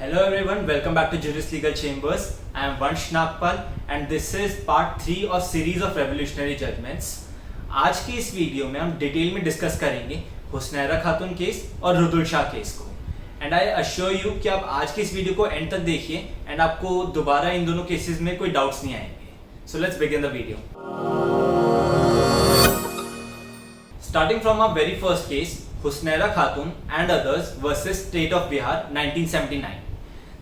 Hello everyone, welcome back to Juris Legal Chambers. I am Vansh Nagpal and this is part 3 of series of revolutionary judgments. आज की इस video में हम detail में discuss करेंगे हुस्नैरा खातून case और रुदुल Shah case को. एंड आई अश्योर यू कि आप आज की इस वीडियो को एंड तक देखिए एंड आपको दोबारा इन दोनों केसेस में कोई डाउट्स नहीं आएंगे. So let's begin the video. Starting from our very first case, Husnaira Khatun and others versus State of Bihar 1979.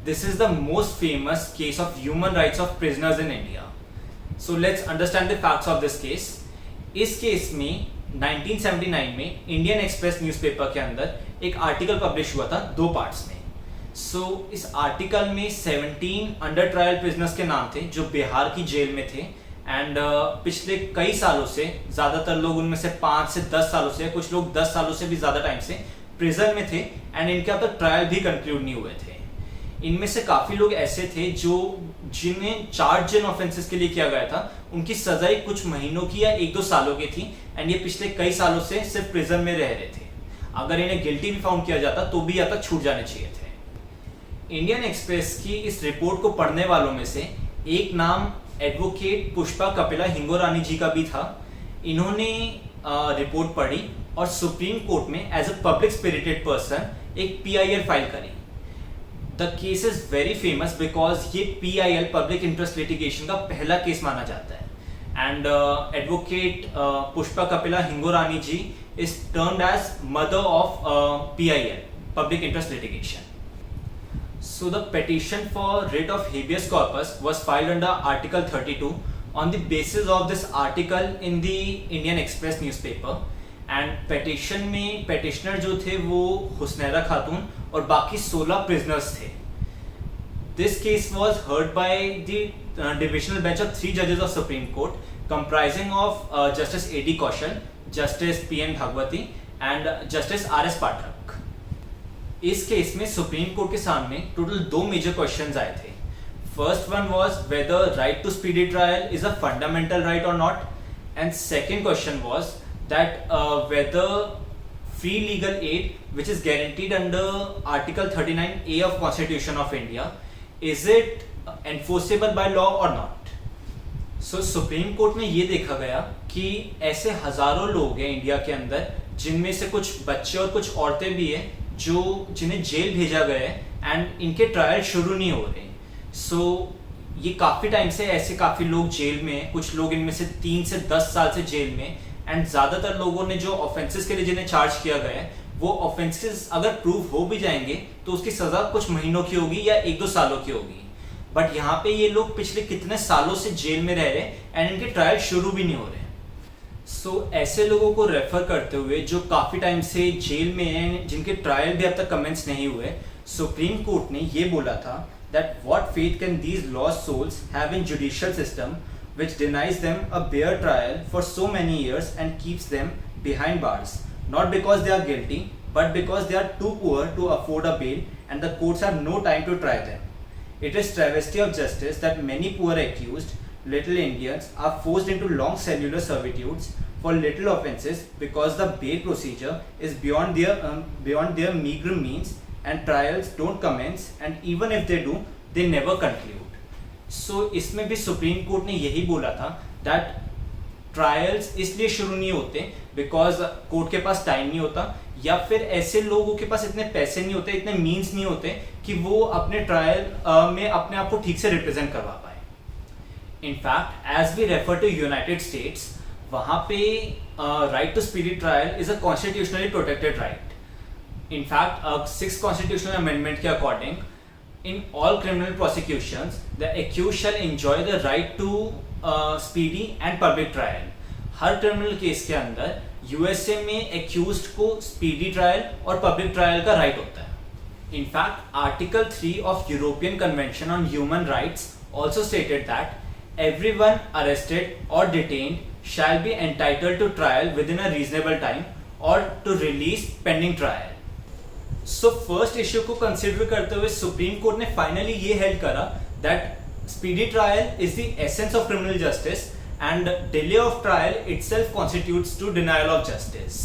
This is the most famous case of human rights of prisoners in India. So let's understand the facts of this case. इस case में 1979 में Indian express newspaper के अंदर एक article publish हुआ था दो parts में. सो इस आर्टिकल में 17 अंडर ट्रायल प्रिजनर्स के नाम थे जो बिहार की जेल में थे एंड पिछले कई सालों से, ज़्यादातर लोग उनमें से 5 से 10 सालों से, कुछ लोग 10 सालों से भी ज़्यादा टाइम से प्रिजन में थे एंड इनके अब तक ट्रायल भी कंक्लूड नहीं हुए थे. इनमें से काफ़ी लोग ऐसे थे जिन्हें चार्ज जिन ऑफेंसेस के लिए किया गया था उनकी सज़ाई कुछ महीनों की या 1-2 सालों की थी एंड ये पिछले कई सालों से सिर्फ प्रिजन में रह रहे थे. अगर इन्हें गिल्टी भी फाउंड किया जाता तो भी अब तक छूट जाने चाहिए थे. इंडियन एक्सप्रेस की इस रिपोर्ट को पढ़ने वालों में से एक नाम एडवोकेट पुष्पा कपिला हिंगोरानी जी का भी था. इन्होंने रिपोर्ट पढ़ी और सुप्रीम कोर्ट में as a public spirited person एक PIL फाइल करी. The case is very famous because ये PIL पब्लिक इंटरेस्ट लिटिगेशन का पहला केस माना जाता है and advocate Pushpa Kapila Hingorani ji is termed as mother of PIL public interest litigation. So the petition for writ of habeas corpus was filed under Article 32 on the basis of this article in the Indian Express newspaper. And petition में petitioner जो थे वो हुस्नैरा खातून और बाकी 16 prisoners थे. This case was heard by the divisional bench of 3 judges of Supreme Court comprising of Justice A.D. Kaushal, Justice P.N. Bhagwati and Justice R.S. Pathak. इस case में Supreme Court के सामने टोटल 2 मेजर क्वेश्चंस आए थे. First one was whether right to speedy trial is a fundamental right और not and second question was that whether free legal aid which is guaranteed under article 39A of constitution of India is it enforceable by law और not. So Supreme court में ये देखा गया कि ऐसे हजारों लोग हैं इंडिया के अंदर जिनमें से कुछ बच्चे और कुछ औरतें भी हैं जिन्हें जेल भेजा गया है एंड इनके ट्रायल शुरू नहीं हो रहे. सो ये काफ़ी टाइम से ऐसे काफ़ी लोग जेल में हैं. कुछ लोग इनमें से 3 से 10 साल से जेल में एंड ज़्यादातर लोगों ने जो ऑफेंसेस के लिए जिन्हें चार्ज किया गया है वो ऑफेंसेस अगर प्रूव हो भी जाएंगे तो उसकी सज़ा कुछ महीनों की होगी या 1-2 सालों की होगी. बट यहाँ पे ये लोग पिछले कितने सालों से जेल में रह रहे हैं एंड इनके ट्रायल शुरू भी नहीं हो रहे. सो ऐसे लोगों को रेफर करते हुए जो काफ़ी टाइम से जेल में हैं, जिनके ट्रायल भी अब तक कमेंस नहीं हुए, सुप्रीम कोर्ट ने ये बोला था that what faith can these lost souls have in judicial system which denies them a bare trial for so many years and keeps them behind bars not because they are guilty but because they are too poor to afford a bail and the courts have no time to try them. It is travesty of justice that many poor accused little Indians are forced into long cellular servitudes for little offences because the bail procedure is beyond their meager means and trials don't commence and even if they do they never conclude. So इसमें भी supreme court ने यही बोला था that trials इसलिए शुरू नहीं होते बिकॉज कोर्ट के पास टाइम नहीं होता या फिर ऐसे लोगों के पास इतने पैसे नहीं होते, इतने मीन्स नहीं होते कि वो अपने ट्रायल में अपने आप को ठीक से रिप्रेजेंट करवा पाए. In fact, as we refer to United States, वहाँ पे right to speedy trial is a constitutionally protected right. In fact, 6th constitutional amendment के according, in all criminal prosecutions, the accused shall enjoy the right to speedy and public trial. Her criminal case के अंदर USA में accused को speedy trial और public trial का right होता है. In fact, Article 3 of European Convention on Human Rights also stated that everyone arrested or detained shall be entitled to trial within a reasonable time or to release pending trial. So first issue को consider करते हुए supreme court ने finally ये held करा that speedy trial is the essence of criminal justice and delay of trial itself constitutes to denial of justice.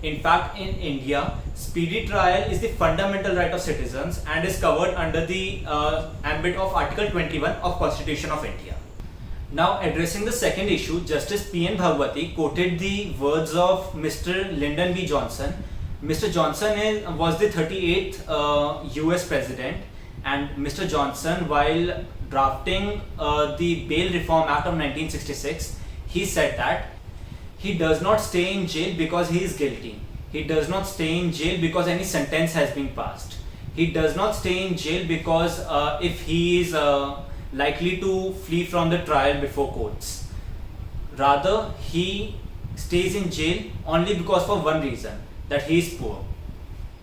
In fact, in India, speedy trial is the fundamental right of citizens and is covered under the ambit of Article 21 of Constitution of India. Now, addressing the second issue, Justice P.N. Bhagwati quoted the words of Mr. Lyndon B. Johnson. Mr. Johnson was the 38th US President, and Mr. Johnson, while drafting the Bail Reform Act of 1966, he said that he does not stay in jail because he is guilty. He does not stay in jail because any sentence has been passed. He does not stay in jail because if he is likely to flee from the trial before courts. Rather, he stays in jail only because for one reason, that he is poor.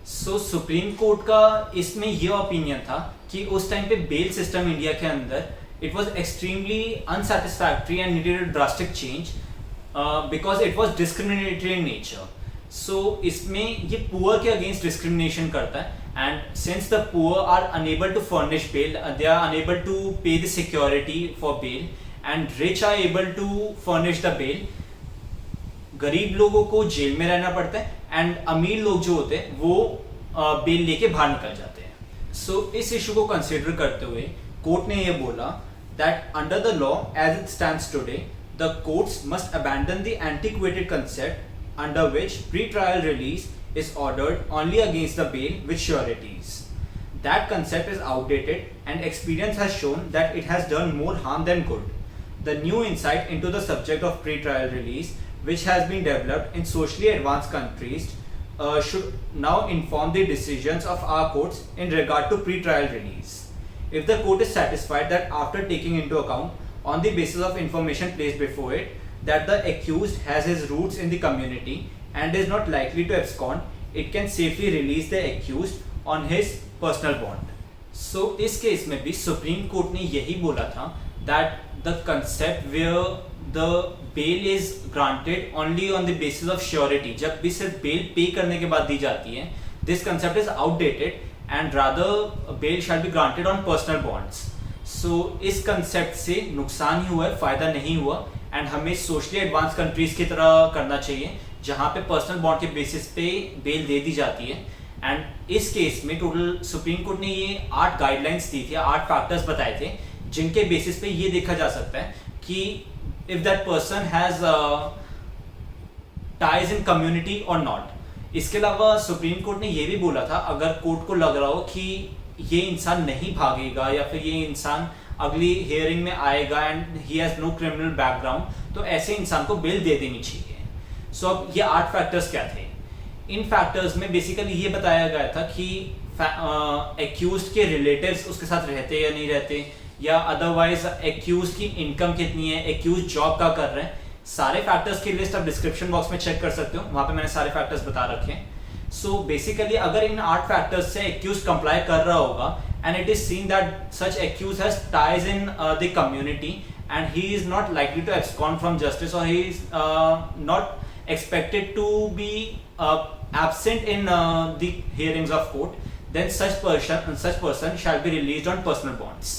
So Supreme Court का इसमें ये opinion था कि उस time पे bail system India के अंदर it was extremely unsatisfactory and needed a drastic change because it was discriminatory in nature. So इसमें ये poor के against discrimination करता है. And since the poor are unable to furnish bail, they are unable to pay the security for bail, and rich are able to furnish the bail. गरीब लोगों को jail में रहना पड़ता है एंड अमीर लोग जो होते हैं वो बेल लेके बाहर निकल जाते हैं. सो इस इशू को कंसिडर करते हुए कोर्ट ने ये बोला that under the law as it stands today the courts must abandon the antiquated concept under which pre trial release is ordered only against the bail with sureties. That concept is outdated and experience has shown that it has done more harm than good. The new insight into the subject of pre-trial release, which has been developed in socially advanced countries, should now inform the decisions of our courts in regard to pre-trial release. If the court is satisfied that after taking into account on the basis of information placed before it, that the accused has his roots in the community and is not likely to abscond, it can safely release the accused on his personal bond. So इस case में भी supreme court ने यही बोला था that the concept where the bail is granted only on the basis of surety, जब भी सिर्फ bail पे करने के बाद दी जाती है, this concept is outdated and rather bail shall be granted on personal bonds. So इस concept से नुकसान ही हुआ है, फायदा नहीं हुआ, एंड हमें सोशली एडवांस कंट्रीज की तरह करना चाहिए जहाँ पे पर्सनल बॉन्ड के बेसिस पे बेल दे दी जाती है. एंड इस केस में टोटल सुप्रीम कोर्ट ने ये 8 गाइडलाइंस दी थी, 8 फैक्टर्स बताए थे जिनके बेसिस पे ये देखा जा सकता है कि if that person has ties in community और नॉट. इसके अलावा सुप्रीम कोर्ट ने ये भी बोला था अगर कोर्ट को लग रहा हो कि ये इंसान नहीं भागेगा या फिर ये इंसान अगली हियरिंग में आएगा and he has no criminal background, तो ऐसे इंसान को बेल दे देनी चाहिए. सो अब ये 8 फैक्टर्स क्या थे? इन फैक्टर्स में बेसिकली ये बताया गया था कि एक्यूज्ड के रिलेटिव्स उसके साथ रहते या नहीं रहते, या अदरवाइज एक्यूज्ड की इनकम कितनी है, एक्यूज्ड जॉब का कर रहे हैं. सारे फैक्टर्स की लिस्ट आप डिस्क्रिप्शन बॉक्स में चेक कर सकते हो, वहां पे मैंने सारे फैक्टर्स बता रखे हैं. सो बेसिकली अगर इन 8 फैक्टर्स से एक्यूज्ड कंप्लाई कर रहा होगा and it is seen that such accused has ties in the community and he is not likely to abscond from justice, or he is not expected to be absent in the hearings of court, then such person shall be released on personal bonds.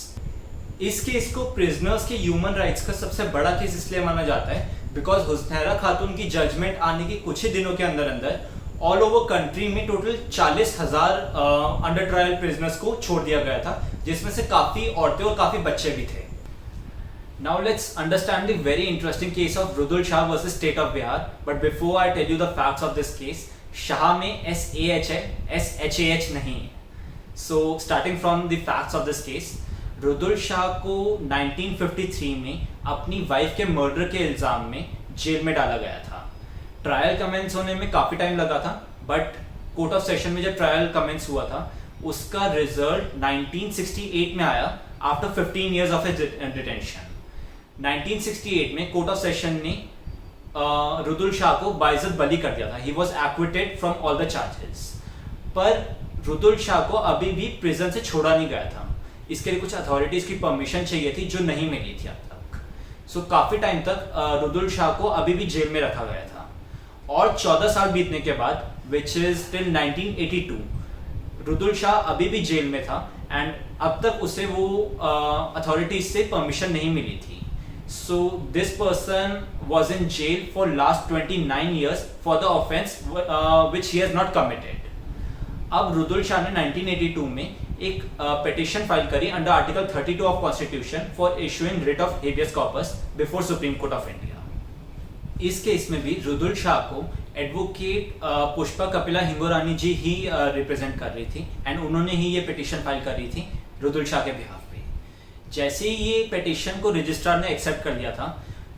इस case को prisoners के human rights का सबसे बड़ा case इसलिए माना जाता है बिकॉज हुस्नैरा खातून की जजमेंट आने के कुछ ही दिनों के अंदर ऑल ओवर कंट्री में टोटल 40,000 अंडर ट्रायल प्रिजनर्स को छोड़ दिया गया था, जिसमें से काफी औरतें और काफी बच्चे भी थे. Now let's understand the very interesting case of Rudul Shah versus state of Bihar. But before I tell you the facts of this case, Shah में SAH है, SHAH नहीं है. So starting from the facts of this case, Rudul Shah को 1953 में अपनी wife के murder के इल्जाम में जेल में डाला गया था. ट्रायल कमेंस होने में काफी टाइम लगा था, बट कोर्ट ऑफ सेशन में जब ट्रायल कमेंस हुआ था उसका रिजल्ट 1968 में आया आफ्टर 15 इयर्स ऑफ डिटेंशन. 1968 में कोर्ट ऑफ सेशन ने रुदुल शाह को बाइज्जत बरी कर दिया था. He was acquitted from all the charges. पर रुदुल शाह को अभी भी प्रिजन से छोड़ा नहीं गया था. इसके लिए कुछ अथॉरिटीज की परमिशन चाहिए थी जो नहीं मिली थी अब तक. सो काफी टाइम तक रुदुल शाह को अभी भी जेल में रखा गया था. और 14 साल बीतने के बाद, विच इज टिल 1982, रुदुल शाह अभी भी जेल में था एंड अब तक उसे वो अथॉरिटीज से परमिशन नहीं मिली थी. So this person was in jail for last 29 years for the offense which he has not committed. अब रुदुल शाह ने 1982 में एक पिटिशन फाइल करी under article 32 of constitution for issuing writ of habeas corpus before supreme court of India. इस case में भी रुदुल शाह को advocate Pushpa Kapila Hingorani जी ही represent कर रही थी एंड उन्होंने ही ये पिटिशन फाइल कर रही थी रुदुल शाह के बिहाफ पे. जैसे ही ये पिटिशन को रजिस्ट्रार ने एक्सेप्ट कर लिया था,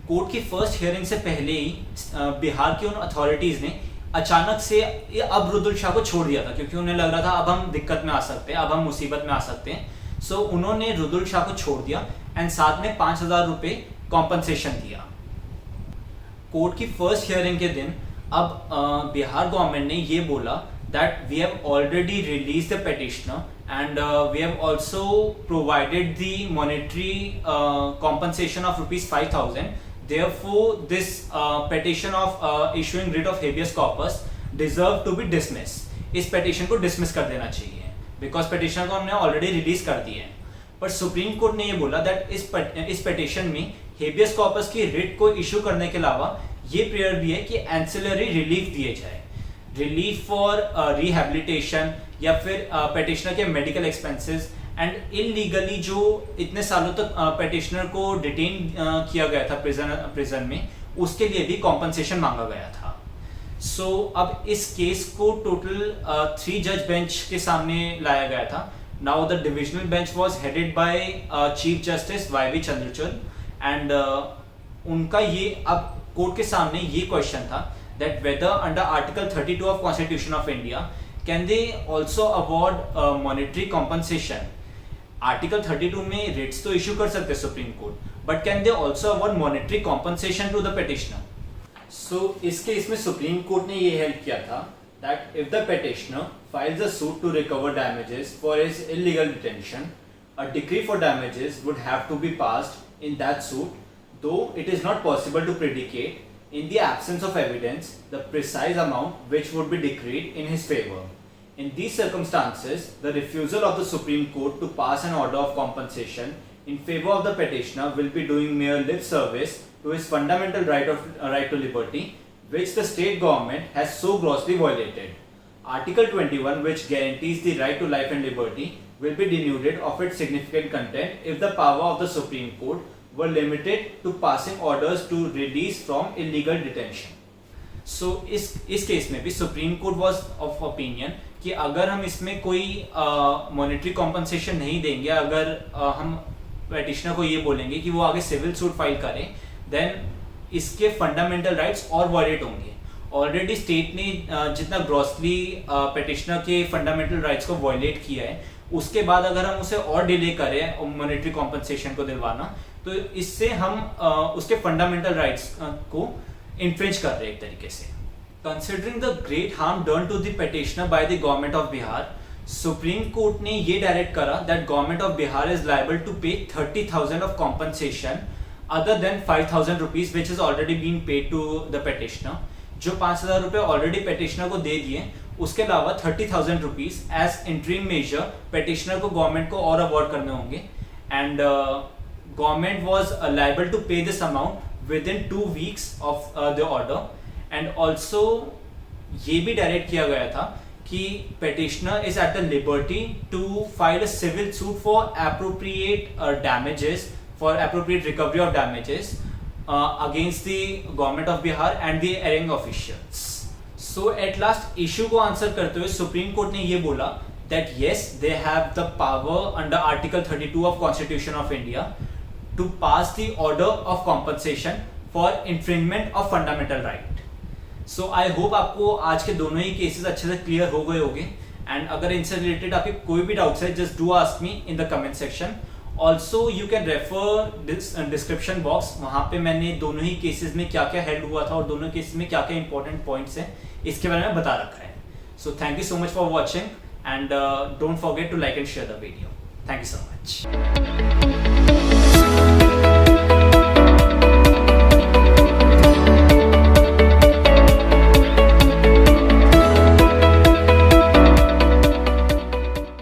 कोर्ट की फर्स्ट हियरिंग से पहले ही बिहार की उन अथॉरिटीज ने अचानक से अब रुदुल शाह को छोड़ दिया था, क्योंकि उन्हें लग रहा था अब हम दिक्कत में आ सकते हैं, अब हम मुसीबत में आ सकते हैं. सो उन्होंने रुदुल शाह को छोड़ दिया एंड साथ में 5,000 रुपये कॉम्पनसेशन दिया. कोर्ट की फर्स्ट हियरिंग के दिन अब बिहार गवर्नमेंट ने ये बोला that we have already release the petitioner and we have also provided the monetary compensation of ₹5,000. Therefore, this petition of issuing writ of habeas corpus deserve to be dismissed. इस petition को dismiss कर देना चाहिए because petition को हमने already release कर दिया है. पर सुप्रीम कोर्ट ने ये बोला that इस petition में habeas corpus की writ को issue करने के अलावा ये prayer भी है कि ancillary relief दिए जाए, relief for rehabilitation या फिर petitioner के medical expenses एंड इलीगली जो इतने सालों तक पिटिशनर को डिटेन किया गया था प्रिजन में, उसके लिए भी कॉम्पनसेशन मांगा गया था. सो अब इस केस को टोटल 3 जज बेंच के सामने लाया गया था. Now the divisional bench was headed by chief justice Y V. Chandrachud and उनका ये अब कोर्ट के सामने ये क्वेश्चन था that whether under article 32 of constitution of India can they also award monetary compensation. Article 32 में रिट्स तो इशू कर सकते हैं Supreme Court, but can they also award monetary compensation to the petitioner. So इस case में Supreme court ने ये help किया था that if the petitioner files a suit to recover damages for his illegal detention, a decree for damages would have to be passed in that suit, though it is not possible to predicate in the absence of evidence the precise amount which would be decreed in his favor. In these circumstances, the refusal of the Supreme Court to pass an order of compensation in favor of the petitioner will be doing mere lip service to his fundamental right to liberty, which the state government has so grossly violated. Article 21, which guarantees the right to life and liberty, will be denuded of its significant content if the power of the Supreme Court were limited to passing orders to release from illegal detention. So इस case में भी supreme court was of opinion कि अगर हम इसमें कोई monetary compensation नहीं देंगे, अगर हम पिटिशनर को ये बोलेंगे कि वो आगे सिविल सूट फाइल करें, देन इसके फंडामेंटल राइट्स और वायलेट होंगे. ऑलरेडी स्टेट ने जितना ग्रॉसली पिटिशनर के फंडामेंटल राइट्स को वायलेट किया है, उसके बाद अगर हम उसे और डिले करें मॉनेटरी कॉम्पनसेशन को दिलवाना, तो इससे हम उसके फंडामेंटल राइट्स को इन्फ्रिंज कर रहे हैं एक तरीके से. Considering the great harm done to the petitioner by the government of Bihar, supreme court ने ये डायरेक्ट करा that government of Bihar is liable to pay 30,000 of compensation other than 5,000 rupees which is already been paid to the petitioner. जो 5,000 रुपये already petitioner को दे दिए, उसके अलावा 30,000 rupees as interim measure petitioner को गवर्नमेंट को और अवॉर्ड करने होंगे. And government was liable to pay this amount within 2 weeks of the order. And also ये भी डायरेक्ट किया गया था कि petitioner is at the liberty to file a civil suit for appropriate damages, for appropriate recovery of damages against the government of Bihar and the erring officials. So at last issue को answer करते हुए supreme court ने ये बोला that yes, they have the power under Article 32 of Constitution of India to pass the order of compensation for infringement of fundamental right. So I hope आपको आज के दोनों ही केसेस अच्छे से क्लियर हो गए होंगे. एंड अगर इनसे रिलेटेड आपके कोई भी डाउट्स है, just do ask me in the comment section. Also you can refer this description box, वहाँ पे मैंने दोनों ही केसेस में क्या क्या हेल्ड हुआ था और दोनों केसेस में क्या क्या इंपॉर्टेंट पॉइंट्स हैं इसके बारे में बता रखा है. So thank you so much for watching and don't forget to like and share the video. Thank you so much.